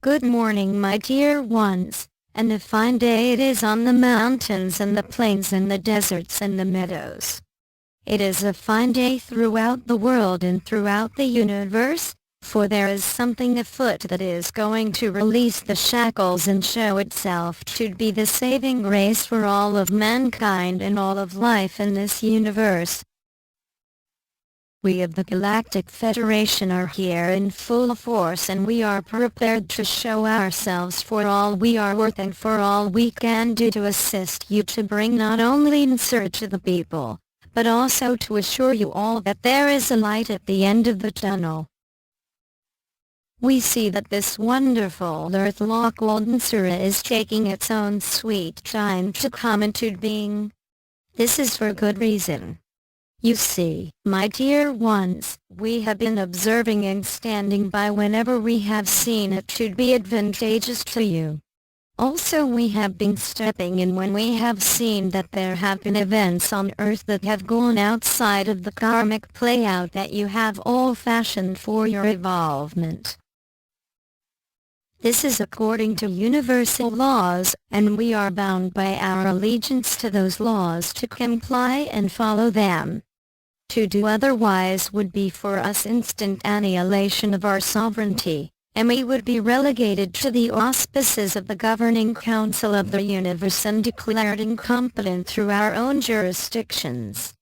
Good morning, my dear ones, and a fine day it is on the mountains and the plains and the deserts and the meadows. It is a fine day throughout the world and throughout the universe, for there is something afoot that is going to release the shackles and show itself to be the saving grace for all of mankind and all of life in this universe. We of the Galactic Federation are here in full force, and we are prepared to show ourselves for all we are worth and for all we can do to assist you to bring not only answer to the people, but also to assure you all that there is a light at the end of the tunnel. We see that this wonderful earth law called answer is taking its own sweet time to come into being. This is for good reason. You see, my dear ones, we have been observing and standing by whenever we have seen it to be advantageous to you. Also, we have been stepping in when we have seen that there have been events on Earth that have gone outside of the karmic playout that you have all fashioned for your evolvement. This is according to universal laws, and we are bound by our allegiance to those laws to comply and follow them. To do otherwise would be for us instant annihilation of our sovereignty, and we would be relegated to the auspices of the governing council of the universe and declared incompetent through our own jurisdictions.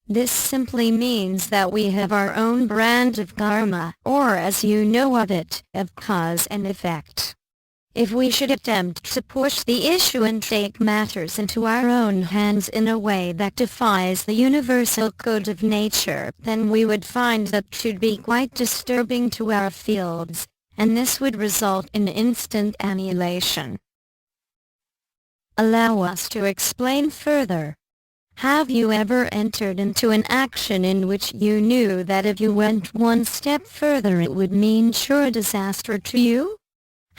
This simply means that we have our own brand of karma, or as you know of it, of cause and effect. If we should attempt to push the issue and take matters into our own hands in a way that defies the universal code of nature, then we would find that should be quite disturbing to our fields, and this would result in instant annihilation. Allow us to explain further. Have you ever entered into an action in which you knew that if you went one step further it would mean sure disaster to you?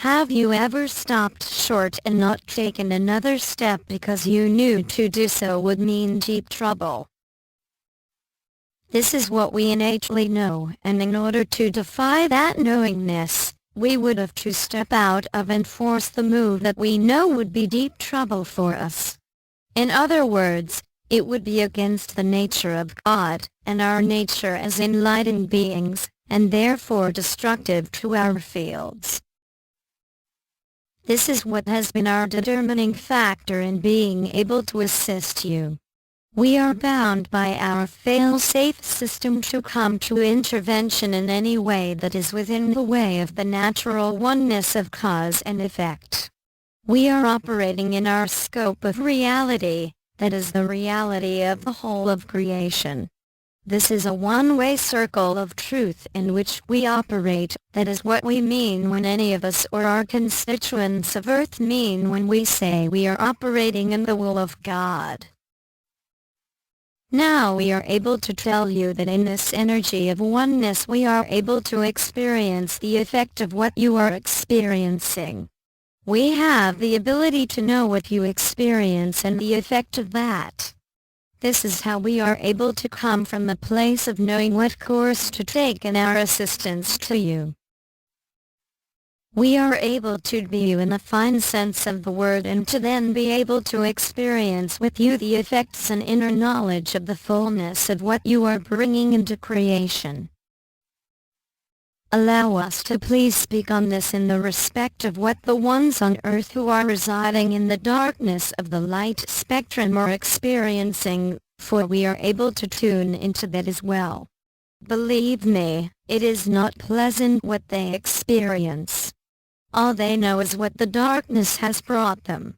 Have you ever stopped short and not taken another step because you knew to do so would mean deep trouble? This is what we innately know, and in order to defy that knowingness, we would have to step out of and force the move that we know would be deep trouble for us. In other words, it would be against the nature of God, and our nature as enlightened beings, and therefore destructive to our fields. This is what has been our determining factor in being able to assist you. We are bound by our fail-safe system to come to intervention in any way that is within the way of the natural oneness of cause and effect. We are operating in our scope of reality, that is the reality of the whole of creation. This is a one-way circle of truth in which we operate. That is what we mean when any of us or our constituents of Earth mean when we say we are operating in the will of God. Now we are able to tell you that in this energy of oneness we are able to experience the effect of what you are experiencing. We have the ability to know what you experience and the effect of that. This is how we are able to come from a place of knowing what course to take in our assistance to you. We are able to be you in a fine sense of the word, and to then be able to experience with you the effects and inner knowledge of the fullness of what you are bringing into creation. Allow us to please speak on this in the respect of what the ones on Earth who are residing in the darkness of the light spectrum are experiencing, for we are able to tune into that as well. Believe me, it is not pleasant what they experience. All they know is what the darkness has brought them.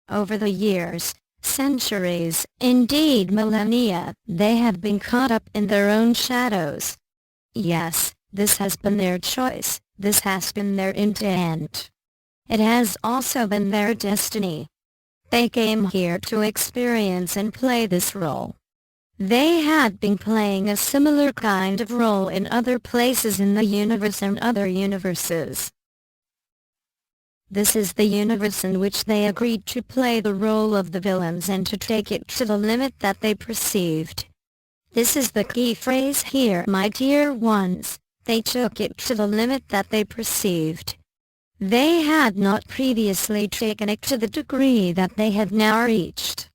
Over the years, centuries, indeed millennia, they have been caught up in their own shadows. Yes, this has been their choice, this has been their intent. It has also been their destiny. They came here to experience and play this role. They had been playing a similar kind of role in other places in the universe and other universes. This is the universe in which they agreed to play the role of the villains and to take it to the limit that they perceived. This is the key phrase here, my dear ones. They took it to the limit that they perceived. They had not previously taken it to the degree that they have now reached.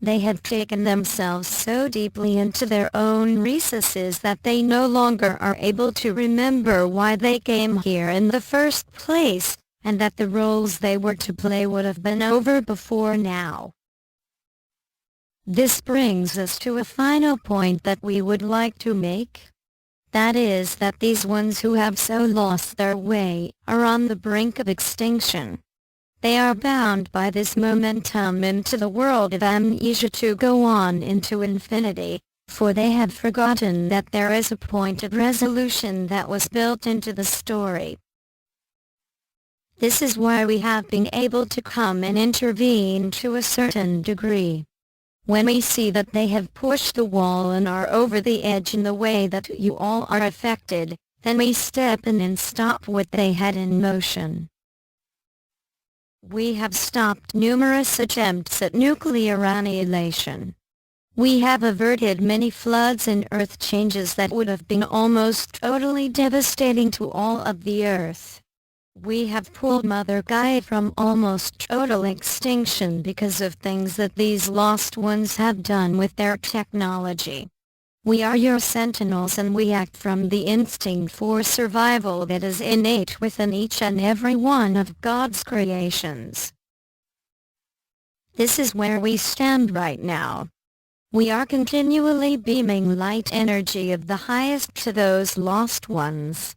They had taken themselves so deeply into their own recesses that they no longer are able to remember why they came here in the first place, and that the roles they were to play would have been over before now. This brings us to a final point that we would like to make. That is that these ones who have so lost their way are on the brink of extinction. They are bound by this momentum into the world of amnesia to go on into infinity, for they have forgotten that there is a point of resolution that was built into the story. This is why we have been able to come and intervene to a certain degree. When we see that they have pushed the wall and are over the edge in the way that you all are affected, then we step in and stop what they had in motion. We have stopped numerous attempts at nuclear annihilation. We have averted many floods and earth changes that would have been almost totally devastating to all of the earth. We have pulled Mother Gaia from almost total extinction because of things that these lost ones have done with their technology. We are your sentinels and we act from the instinct for survival that is innate within each and every one of God's creations. This is where we stand right now. We are continually beaming light energy of the highest to those lost ones.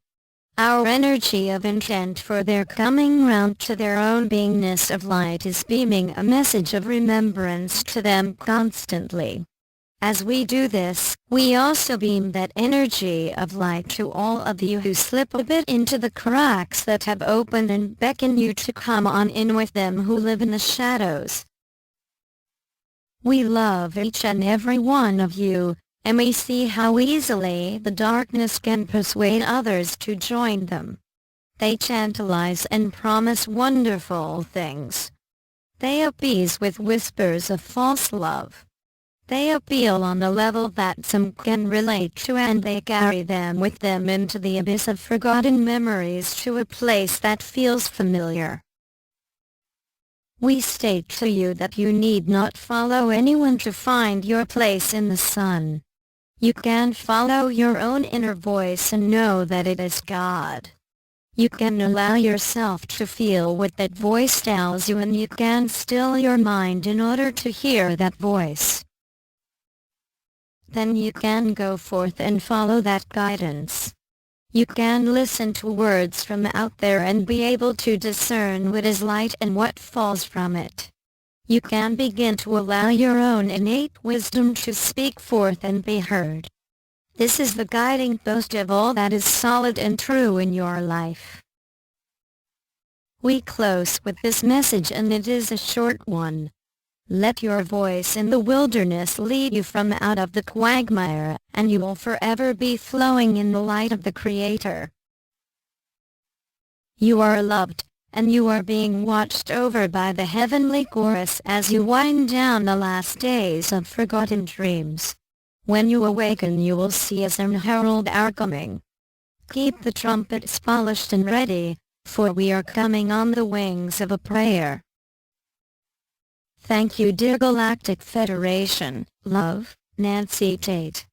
Our energy of intent for their coming round to their own beingness of light is beaming a message of remembrance to them constantly. As we do this, we also beam that energy of light to all of you who slip a bit into the cracks that have opened and beckon you to come on in with them who live in the shadows. We love each and every one of you, and we see how easily the darkness can persuade others to join them. They tantalize and promise wonderful things. They appease with whispers of false love. They appeal on a level that some can relate to, and they carry them with them into the abyss of forgotten memories to a place that feels familiar. We state to you that you need not follow anyone to find your place in the sun. You can follow your own inner voice and know that it is God. You can allow yourself to feel what that voice tells you, and you can still your mind in order to hear that voice. Then you can go forth and follow that guidance. You can listen to words from out there and be able to discern what is light and what falls from it. You can begin to allow your own innate wisdom to speak forth and be heard. This is the guiding post of all that is solid and true in your life. We close with this message, and it is a short one. Let your voice in the wilderness lead you from out of the quagmire, and you will forever be flowing in the light of the Creator. You are loved, and you are being watched over by the heavenly chorus as you wind down the last days of forgotten dreams. When you awaken, you will see us and herald our coming. Keep the trumpets polished and ready, for we are coming on the wings of a prayer. Thank you, dear Galactic Federation. Love, Nancy Tate.